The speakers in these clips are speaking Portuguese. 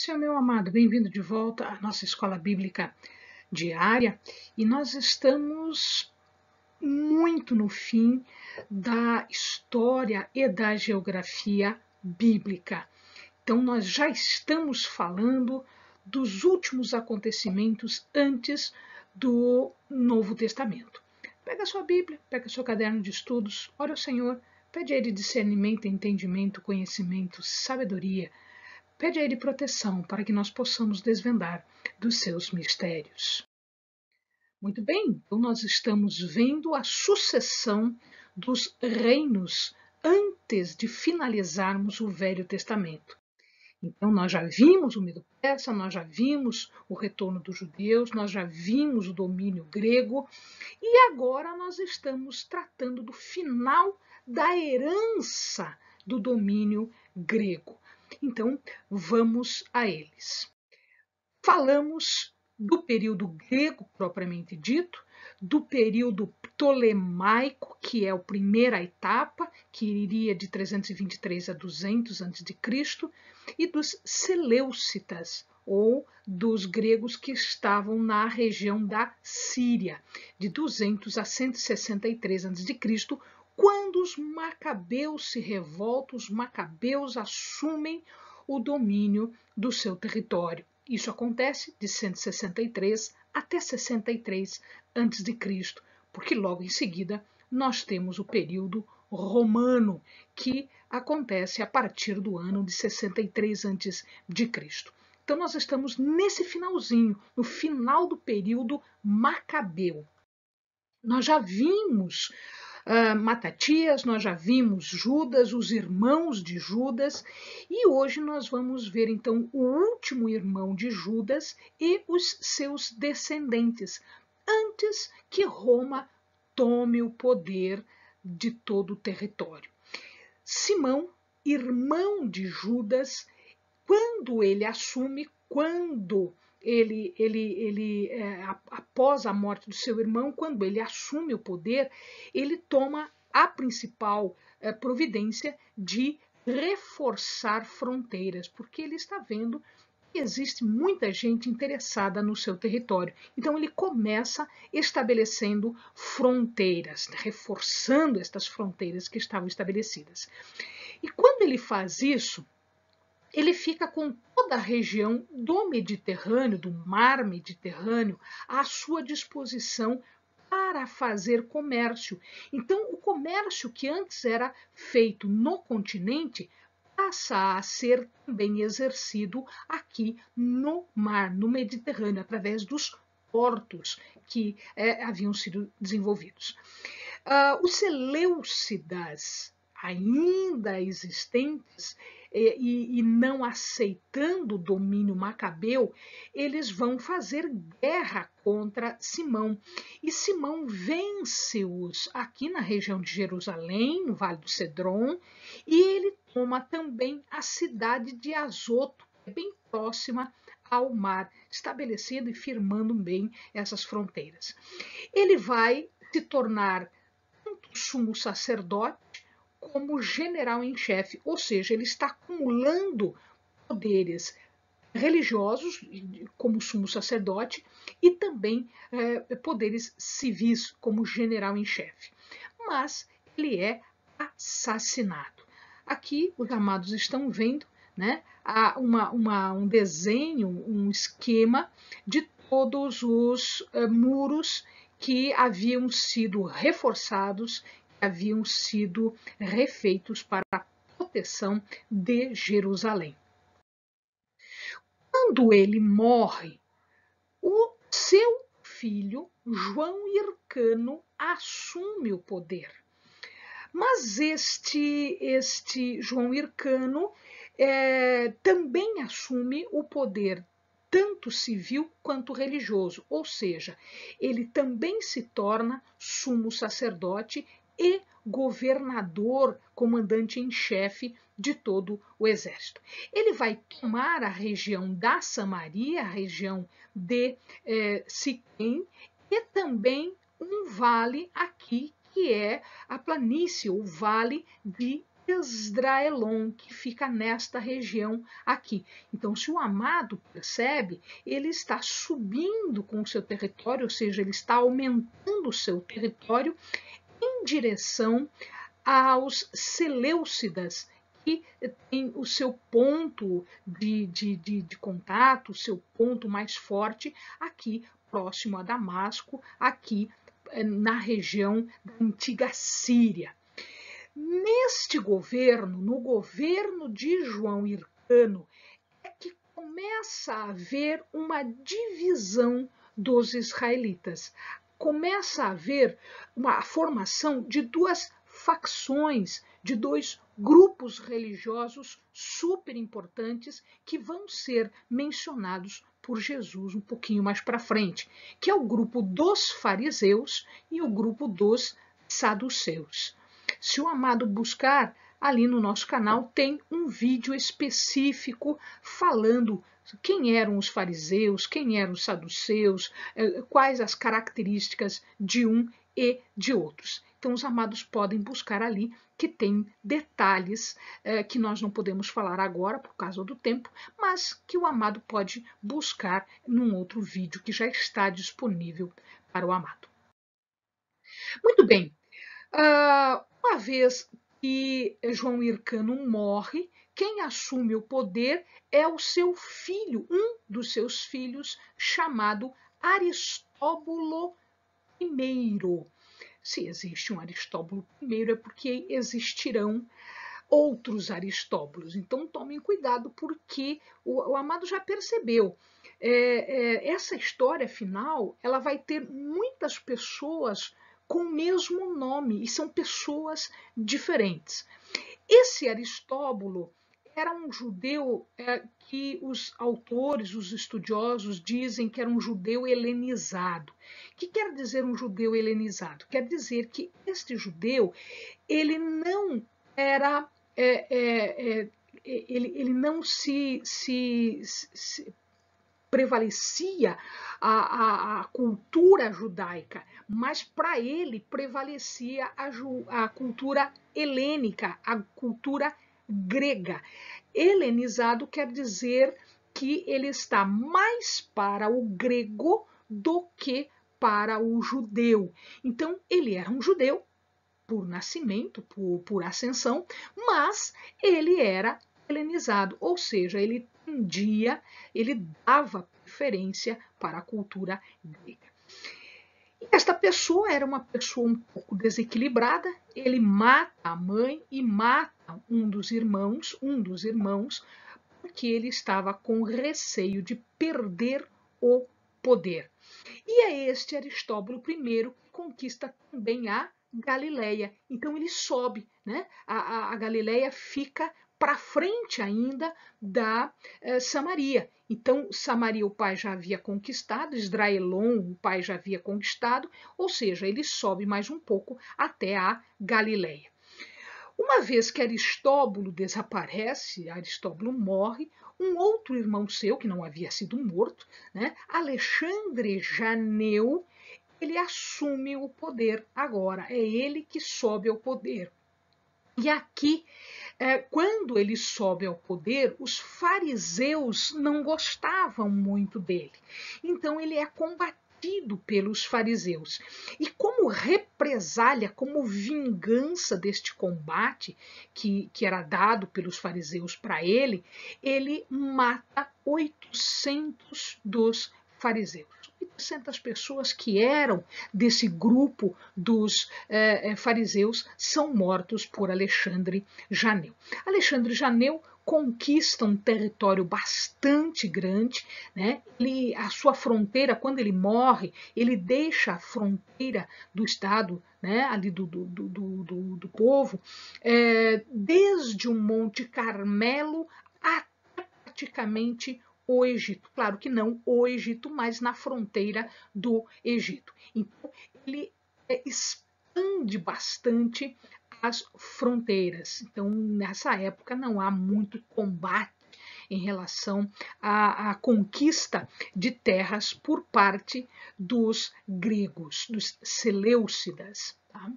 Seu meu amado, bem-vindo de volta à nossa escola bíblica diária e nós estamos muito no fim da história e da geografia bíblica. Então, nós já estamos falando dos últimos acontecimentos antes do Novo Testamento. Pega a sua Bíblia, pega seu caderno de estudos, ora ao Senhor, pede a Ele discernimento, entendimento, conhecimento, sabedoria. Pede a Ele proteção para que nós possamos desvendar dos seus mistérios. Muito bem, então nós estamos vendo a sucessão dos reinos antes de finalizarmos o Velho Testamento. Então nós já vimos o Medo-Persa, nós já vimos o retorno dos judeus, nós já vimos o domínio grego e agora nós estamos tratando do final da herança do domínio grego. Então, vamos a eles. Falamos do período grego propriamente dito, do período ptolemaico, que é a primeira etapa, que iria de 323 a 200 a.C., e dos seleucitas, ou dos gregos que estavam na região da Síria, de 200 a 163 a.C., quando os macabeus se revoltam, os macabeus assumem o domínio do seu território. Isso acontece de 163 até 63 a.C., porque logo em seguida nós temos o período romano, que acontece a partir do ano de 63 a.C. Então nós estamos nesse finalzinho, no final do período macabeu. Nós já vimos Matatias, nós já vimos Judas, os irmãos de Judas, e hoje nós vamos ver então o último irmão de Judas e os seus descendentes, antes que Roma tome o poder de todo o território. Simão, irmão de Judas, quando ele assume, após a morte do seu irmão, quando ele assume o poder, ele toma a principal providência de reforçar fronteiras, porque ele está vendo que existe muita gente interessada no seu território. Então ele começa estabelecendo fronteiras, reforçando estas fronteiras que estavam estabelecidas. E quando ele faz isso, ele fica com toda a região do Mediterrâneo, do mar Mediterrâneo, à sua disposição para fazer comércio. Então, o comércio que antes era feito no continente passa a ser também exercido aqui no mar, no Mediterrâneo, através dos portos que haviam sido desenvolvidos. Os seleucidas, ainda existentes, e não aceitando o domínio macabeu, eles vão fazer guerra contra Simão. E Simão vence-os aqui na região de Jerusalém, no Vale do Cedron, e ele toma também a cidade de Azoto, bem próxima ao mar, estabelecendo e firmando bem essas fronteiras. Ele vai se tornar tanto sumo sacerdote como general em chefe, ou seja, ele está acumulando poderes religiosos, como sumo sacerdote, e também poderes civis, como general em chefe. Mas ele é assassinado. Aqui os amados estão vendo, né, um desenho, um esquema de todos os muros que haviam sido reforçados, haviam sido refeitos para a proteção de Jerusalém. Quando ele morre, o seu filho, João Hircano, assume o poder. Mas este João Hircano também assume o poder tanto civil quanto religioso, ou seja, ele também se torna sumo sacerdote e governador, comandante em chefe de todo o exército. Ele vai tomar a região da Samaria, a região de Siquém, e também um vale aqui, que é a planície, o vale de Esdraelon, que fica nesta região aqui. Então, se o amado percebe, ele está subindo com o seu território, ou seja, ele está aumentando o seu território em direção aos Seleucidas, que tem o seu ponto de contato, o seu ponto mais forte aqui próximo a Damasco, aqui na região da antiga Síria. Neste governo, no governo de João Hircano, é que começa a haver uma divisão dos israelitas. Começa a haver uma formação de duas facções, de dois grupos religiosos super importantes que vão ser mencionados por Jesus um pouquinho mais para frente, que é o grupo dos fariseus e o grupo dos saduceus. Se o amado buscar, ali no nosso canal tem um vídeo específico falando quem eram os fariseus, quem eram os saduceus, quais as características de um e de outros. Então, os amados podem buscar ali, que tem detalhes que nós não podemos falar agora por causa do tempo, mas que o amado pode buscar num outro vídeo que já está disponível para o amado. Muito bem. Uma vez que João Hircano morre, quem assume o poder é o seu filho, um dos seus filhos, chamado Aristóbulo I. Se existe um Aristóbulo I, é porque existirão outros Aristóbulos. Então tomem cuidado, porque o amado já percebeu. Essa história final, ela vai ter muitas pessoas com o mesmo nome, e são pessoas diferentes. Esse Aristóbulo era um judeu que os autores, os estudiosos, dizem que era um judeu helenizado. O que quer dizer um judeu helenizado? Quer dizer que este judeu, ele não era, ele não se prevalecia a cultura judaica, mas para ele prevalecia a cultura helênica, a cultura grega. Helenizado quer dizer que ele está mais para o grego do que para o judeu. Então, ele era um judeu por nascimento, por ascensão, mas ele era helenizado, ou seja, ele ele dava preferência para a cultura grega. E esta pessoa era uma pessoa um pouco desequilibrada, ele mata a mãe e mata um dos irmãos, porque ele estava com receio de perder o poder. E é este Aristóbulo I que conquista também a Galileia. Então ele sobe, né? A Galileia fica para frente ainda da Samaria. Então, Samaria o pai já havia conquistado, Esdraelon o pai já havia conquistado, ou seja, ele sobe mais um pouco até a Galileia. Uma vez que Aristóbulo desaparece, Aristóbulo morre, um outro irmão seu, que não havia sido morto, né, Alexandre Janeu, ele assume o poder agora, é ele que sobe ao poder. E aqui, quando ele sobe ao poder, os fariseus não gostavam muito dele. Então ele é combatido pelos fariseus. E como represália, como vingança deste combate que era dado pelos fariseus para ele, ele mata 800 dos fariseus. 800 pessoas que eram desse grupo dos fariseus são mortos por Alexandre Janeu. Alexandre Janeu conquista um território bastante grande, né? A sua fronteira, quando ele morre, ele deixa a fronteira do Estado, né? Ali do povo, desde o Monte Carmelo até praticamente o Egito. Claro que não o Egito, mas na fronteira do Egito. Então, ele expande bastante as fronteiras. Então, nessa época, não há muito combate em relação à conquista de terras por parte dos gregos, dos Seleucidas. Tá?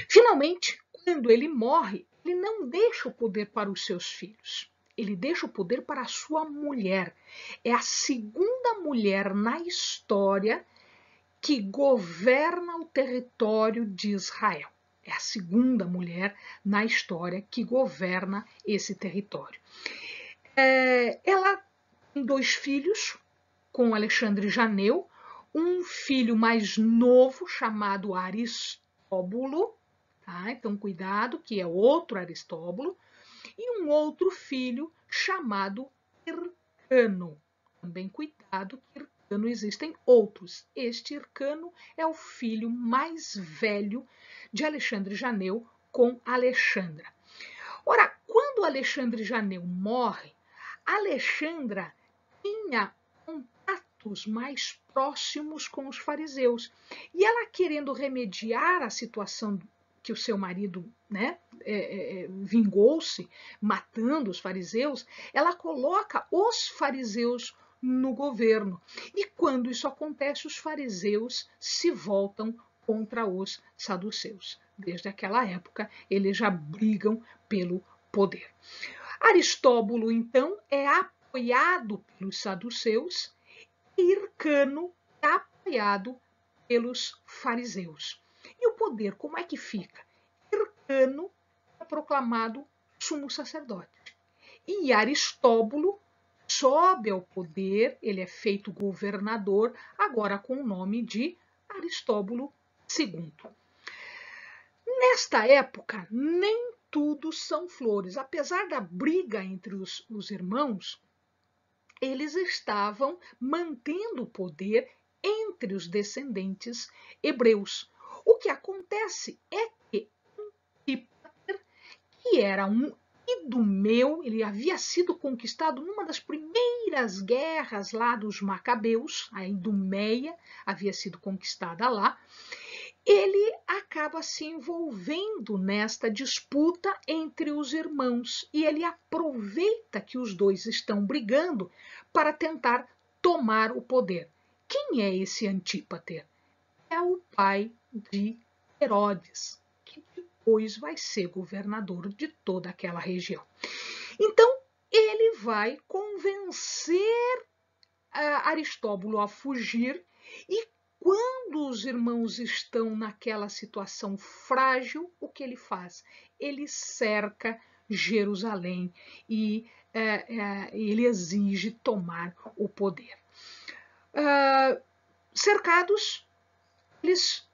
Finalmente, quando ele morre, ele não deixa o poder para os seus filhos. Ele deixa o poder para a sua mulher. É a segunda mulher na história que governa o território de Israel. É a segunda mulher na história que governa esse território. Ela tem 2 filhos com Alexandre Janeu, um filho mais novo chamado Aristóbulo, tá? Então cuidado que é outro Aristóbulo, e um outro filho chamado Hircano. Também cuidado que Hircano existem outros. Este Hircano é o filho mais velho de Alexandre Janeu com Alexandra. Ora, quando Alexandre Janeu morre, Alexandra tinha contatos mais próximos com os fariseus. E ela, querendo remediar a situação que o seu marido, né, vingou-se, matando os fariseus, ela coloca os fariseus no governo. E quando isso acontece, os fariseus se voltam contra os saduceus. Desde aquela época, eles já brigam pelo poder. Aristóbulo, então, é apoiado pelos saduceus e Hircano é apoiado pelos fariseus. E o poder, como é que fica? Hircano é proclamado sumo sacerdote. E Aristóbulo sobe ao poder, ele é feito governador, agora com o nome de Aristóbulo II. Nesta época, nem tudo são flores. Apesar da briga entre os irmãos, eles estavam mantendo o poder entre os descendentes hebreus. O que acontece é que Antípater, que era um idumeu, ele havia sido conquistado numa das primeiras guerras lá dos Macabeus, a Idumeia havia sido conquistada lá, ele acaba se envolvendo nesta disputa entre os irmãos e ele aproveita que os dois estão brigando para tentar tomar o poder. Quem é esse Antípater? É o pai de Herodes, que depois vai ser governador de toda aquela região. Então, ele vai convencer Aristóbulo a fugir e quando os irmãos estão naquela situação frágil, o que ele faz? Ele cerca Jerusalém e ele exige tomar o poder. Cercados, eles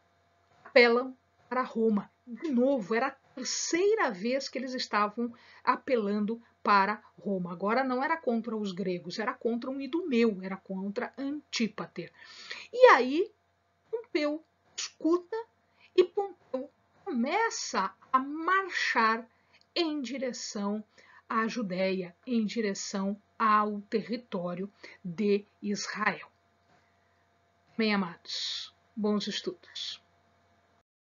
apelam para Roma. De novo, era a terceira vez que eles estavam apelando para Roma. Agora não era contra os gregos, era contra um idumeu, era contra Antípater. E aí Pompeu escuta e Pompeu começa a marchar em direção à Judéia, em direção ao território de Israel. Bem, amados, bons estudos.